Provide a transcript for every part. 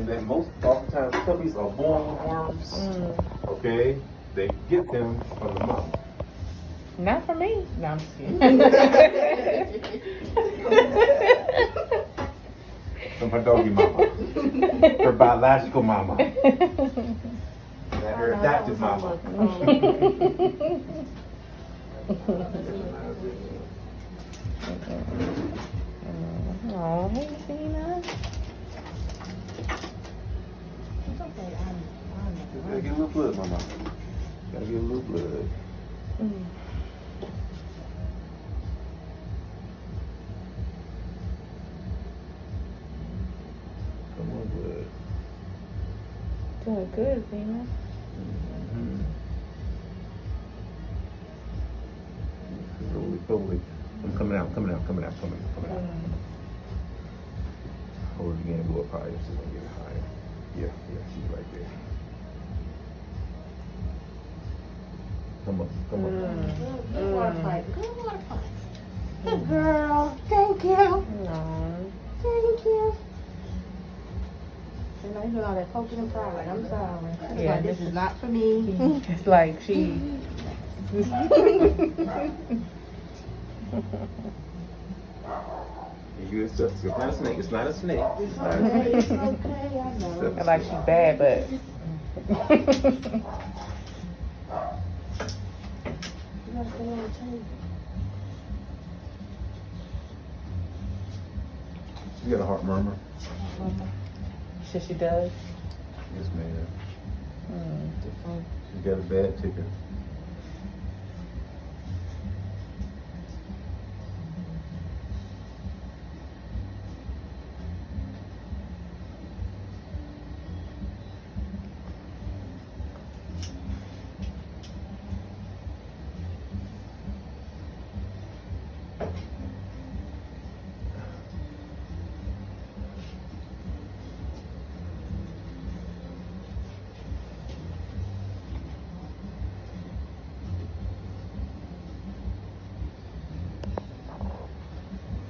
and then oftentimes puppies are born with worms. Okay, they get them from the mama. Not for me. No, I'm just kidding. From her doggy mama, her biological mama, not her adopted mama. Oh, hey, Xena. It's okay. Gotta get a little blood, mama. Gotta get a little blood. Come on, blood. Doing good, Xena. Roly. I'm coming out. Hold it again, go up higher. She's gonna get higher. Yeah, she's right there. Come on. Good water pipe. Good girl. Thank you. No. Thank you. And I do all that poking and prodding. I'm sorry. Yeah, This is not for me. It's like she. You good stuff. It's not a snake. It's not a snake. It's okay. It's okay. I know. Like she's bad, but. You gotta stay on the table. She got a heart murmur. She does. Yes, ma'am. Mm. She got a bad ticker.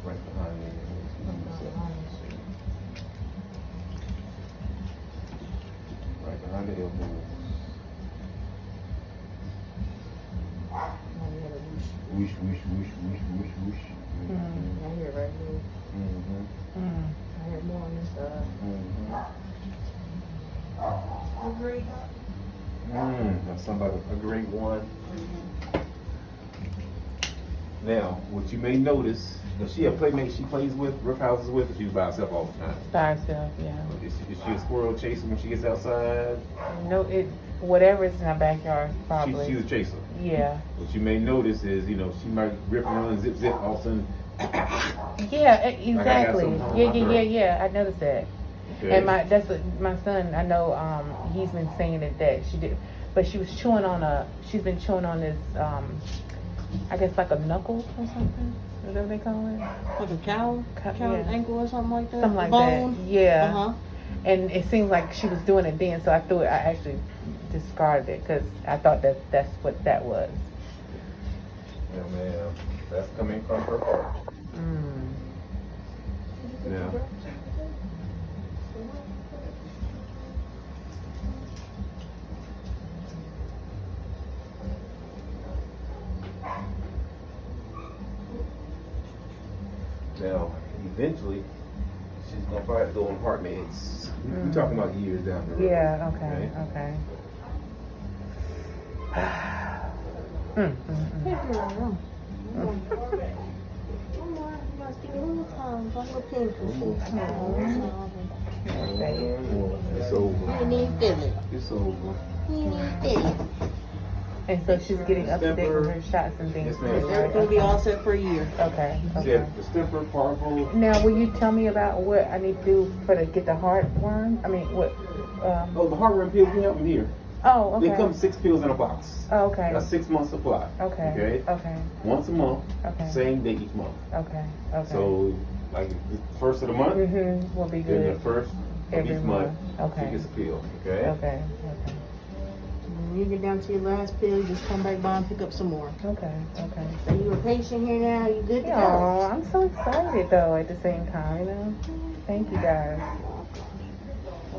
Right behind me. Right behind the elbows. Whoosh, whoosh, whoosh, whoosh, whoosh, whoosh. I hear it right here. Mm-hmm. I hear more on this side. Agree. That's somebody a great one. Now, what you may notice, if she a playmate she plays with, rough houses with, or she's by herself all the time. By herself, yeah. Is she a squirrel chaser when she gets outside? No, whatever is in her backyard, probably. She's a chaser. Yeah. What you may notice is, she might rip and run, zip, all of a sudden. Yeah, exactly. something on my girl. Yeah. I noticed that. Okay. And my son. I know he's been saying that she did, but she was chewing on she's been chewing on this I guess like a knuckle or something. Is that what they call it? Like a cow yeah. ankle or something like that? Something like Bone? that. Yeah. Uh-huh. And it seemed like she was doing it then, so I actually discarded it because I thought that's what that was. Yeah, ma'am. That's coming from her heart. Yeah. Now, eventually, she's gonna probably have to go on heart meds. We're talking about years down the road. Yeah. Okay. Hey, girl. One more. You gotta give me a little time. One little pink. It's over. You didn't even feel it. It's over. You didn't even feel it. And so she's getting up to date with her shots and things. Yes, ma'am. too, right? Everything will be all set for a year. Okay. Yeah, the stemper, parvo. Now, will you tell me about what I need to do to get the heartworm? I mean, what? Oh, the heartworm pills, we have them here. Oh, okay. They come 6 pills in a box. Oh, okay. That's 6 months supply. Okay. Okay. Once a month. Okay. Same day each month. Okay. So, like the first of the month, will be then good. the first of Every each month, Okay. she gets a pill. Okay. Okay. When you get down to your last pill, you just come back by and pick up some more. Okay. So you're a patient here now. You good to go? Oh, I'm so excited though. At the same time, Thank you guys.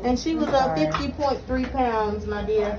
And she was 50.3 pounds, my dear.